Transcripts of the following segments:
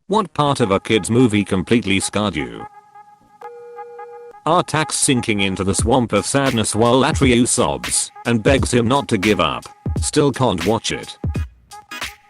What part of a kid's movie completely scarred you? Artax sinking into the swamp of sadness while Atreyu sobs and begs him not to give up. Still can't watch it.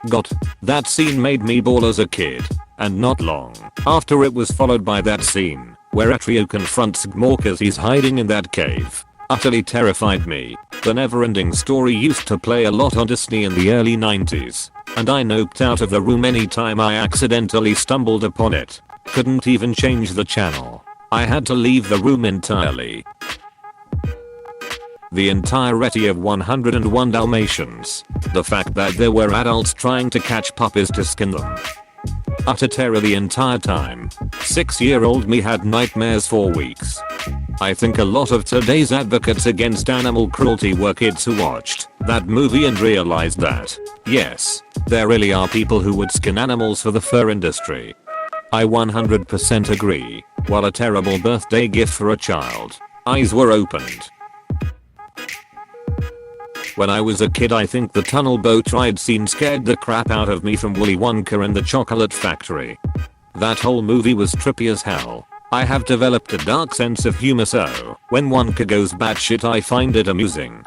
God, that scene made me bawl as a kid. And not long after it was followed by that scene where Atreyu confronts Gmork as he's hiding in that cave. Utterly terrified me. The Neverending Story used to play a lot on Disney in the early 90s. And I noped out of the room anytime I accidentally stumbled upon it. Couldn't even change the channel. I had to leave the room entirely. The entirety of 101 Dalmatians. The fact that there were adults trying to catch puppies to skin them. Utter terror the entire time. 6-year-old me had nightmares for weeks. I think a lot of today's advocates against animal cruelty were kids who watched that movie and realized that, yes, there really are people who would skin animals for the fur industry. I 100% agree. What a terrible birthday gift for a child. Eyes were opened. When I was a kid, I think the tunnel boat ride scene scared the crap out of me from Willy Wonka and the Chocolate Factory. That whole movie was trippy as hell. I have developed a dark sense of humor, so when Wonka goes batshit I find it amusing.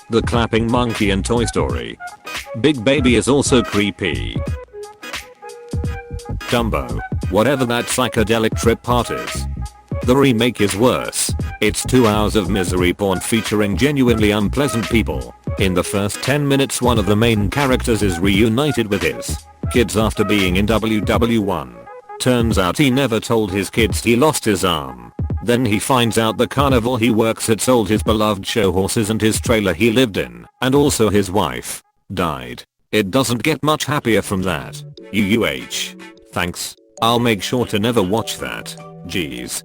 The clapping monkey in Toy Story. Big Baby is also creepy. Dumbo. Whatever that psychedelic trip part is. The remake is worse. It's 2 hours of misery porn featuring genuinely unpleasant people. In the first 10 minutes one of the main characters is reunited with his kids after being in WW1. Turns out he never told his kids he lost his arm. Then he finds out the carnival he works at sold his beloved show horses and his trailer he lived in, and also his wife, died. It doesn't get much happier from that. Thanks. I'll make sure to never watch that. Jeez.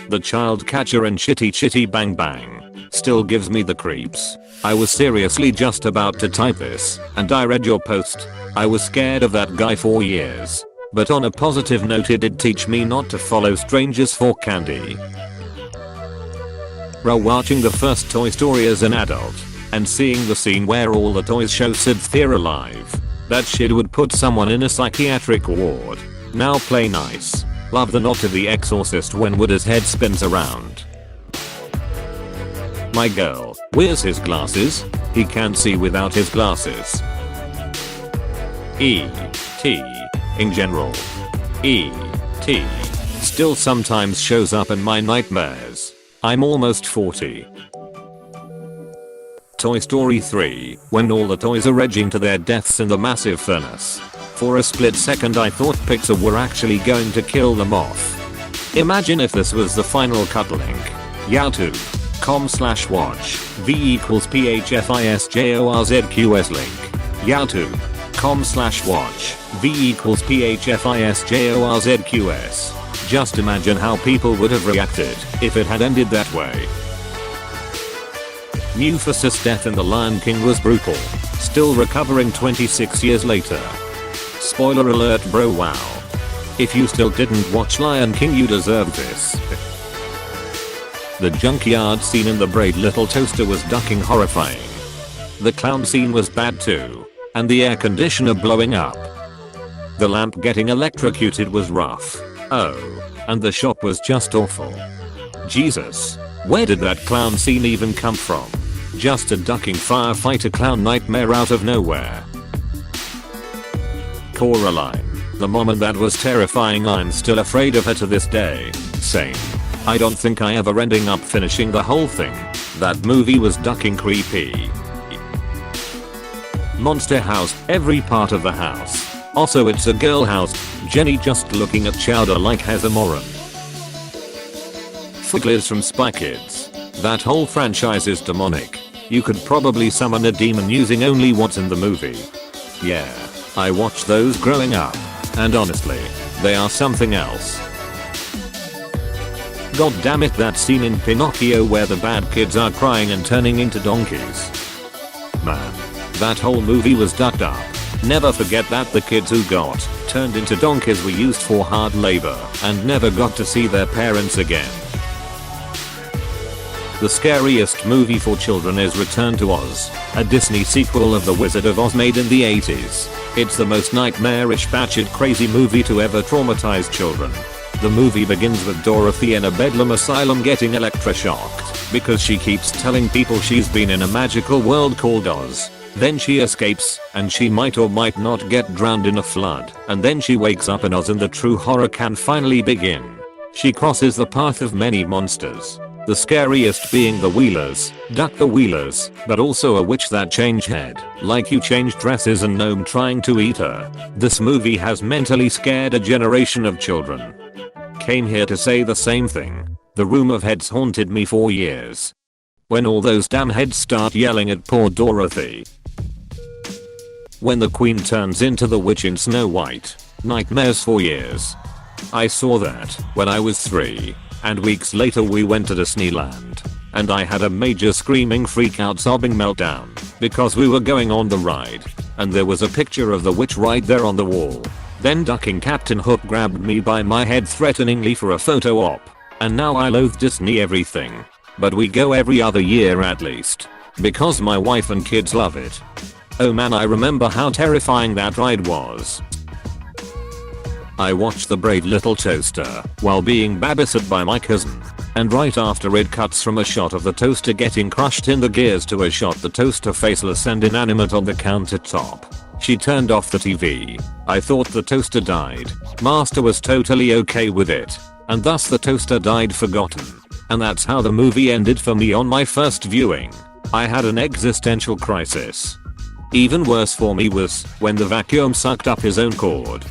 The child catcher in Chitty Chitty Bang Bang still gives me the creeps. I was seriously just about to type this, and I read your post. I was scared of that guy for years. But on a positive note, it did teach me not to follow strangers for candy. Watching the first Toy Story as an adult, and seeing the scene where all the toys show Sid Thea alive. That shit would put someone in a psychiatric ward. Now play nice. Love the nod to The Exorcist when Woody's head spins around. My girl, where's his glasses? He can't see without his glasses. E.T. In general. E.T. still sometimes shows up in my nightmares. I'm almost 40. Toy Story 3, when all the toys are edging to their deaths in the massive furnace. For a split second I thought Pixar were actually going to kill them off. Imagine if this was the final cut link. youtube.com/watch v=phfisjorzzqs link. youtube.com/watch v=phfisjorzzqs. Just imagine how people would have reacted if it had ended that way. Mufas's death in The Lion King was brutal. Still recovering 26 years later. Spoiler alert bro, wow. If you still didn't watch Lion King you deserve this. The junkyard scene in The Brave Little Toaster was ducking horrifying. The clown scene was bad too. And the air conditioner blowing up. The lamp getting electrocuted was rough. Oh. And the shop was just awful. Jesus. Where did that clown scene even come from? Just a ducking firefighter clown nightmare out of nowhere. Coraline. The mom, and that was terrifying. I'm still afraid of her to this day. Same. I don't think I ever ending up finishing the whole thing. That movie was ducking creepy. Monster House. Every part of the house. Also it's a girl house. Jenny just looking at Chowder like has a moron. Fugglies from Spy Kids. That whole franchise is demonic. You could probably summon a demon using only what's in the movie. Yeah, I watched those growing up. And honestly, they are something else. God damn it, that scene in Pinocchio where the bad kids are crying and turning into donkeys. Man, that whole movie was ducked up. Never forget that the kids who got turned into donkeys were used for hard labor and never got to see their parents again. The scariest movie for children is Return to Oz, a Disney sequel of The Wizard of Oz made in the 80s. It's the most nightmarish batshit crazy movie to ever traumatize children. The movie begins with Dorothy in a bedlam asylum getting electroshocked because she keeps telling people she's been in a magical world called Oz. Then she escapes, and she might or might not get drowned in a flood, and then she wakes up in Oz and the true horror can finally begin. She crosses the path of many monsters. The scariest being the Wheelers, Duck the Wheelers, but also a witch that change head, like you change dresses and gnome trying to eat her. This movie has mentally scared a generation of children. Came here to say the same thing. The room of heads haunted me for years. When all those damn heads start yelling at poor Dorothy. When the queen turns into the witch in Snow White. Nightmares for years. I saw that when I was 3, and weeks later we went to Disneyland. And I had a major screaming freak out sobbing meltdown because we were going on the ride. And there was a picture of the witch right there on the wall. Then ducking Captain Hook grabbed me by my head threateningly for a photo op. And now I loathe Disney everything. But we go every other year at least. Because my wife and kids love it. Oh man, I remember how terrifying that ride was. I watched The Brave Little Toaster while being babysat by my cousin. And right after it cuts from a shot of the toaster getting crushed in the gears to a shot the toaster faceless and inanimate on the countertop. She turned off the TV. I thought the toaster died. Master was totally okay with it. And thus the toaster died forgotten. And that's how the movie ended for me on my first viewing. I had an existential crisis. Even worse for me was when the vacuum sucked up his own cord.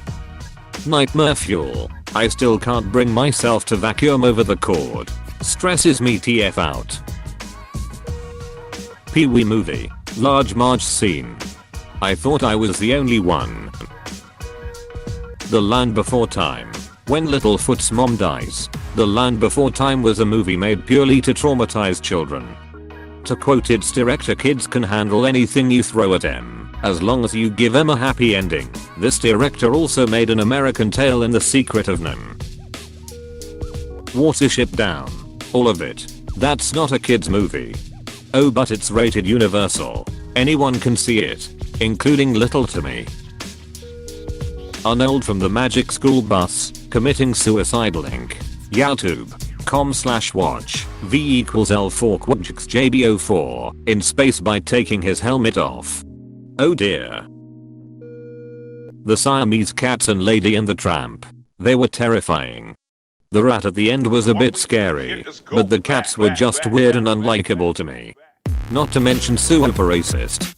Nightmare fuel. I still can't bring myself to vacuum over the cord. Stresses me TF out. Pee-wee movie. Large Marge scene. I thought I was the only one. The Land Before Time. When Littlefoot's mom dies. The Land Before Time was a movie made purely to traumatize children. To quote its director, kids can handle anything you throw at them, as long as you give them a happy ending. This director also made An American Tale and The Secret of NIMH. Watership Down. All of it. That's not a kids movie. Oh, but it's rated universal. Anyone can see it, including little Timmy. Arnold from the Magic School Bus, committing suicide link. YouTube.com/watch V=L4QuadJXJB04 in space by taking his helmet off. Oh dear. The Siamese cats and Lady and the Tramp. They were terrifying. The rat at the end was a bit scary, but the cats were just weird and unlikable to me. Not to mention super racist.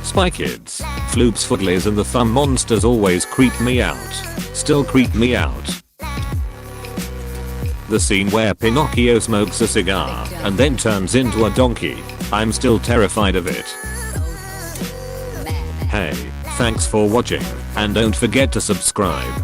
Spy Kids, Floops Footlies and the Thumb Monsters always creep me out. Still creep me out. The scene where Pinocchio smokes a cigar and then turns into a donkey. I'm still terrified of it. Hey, thanks for watching, and don't forget to subscribe.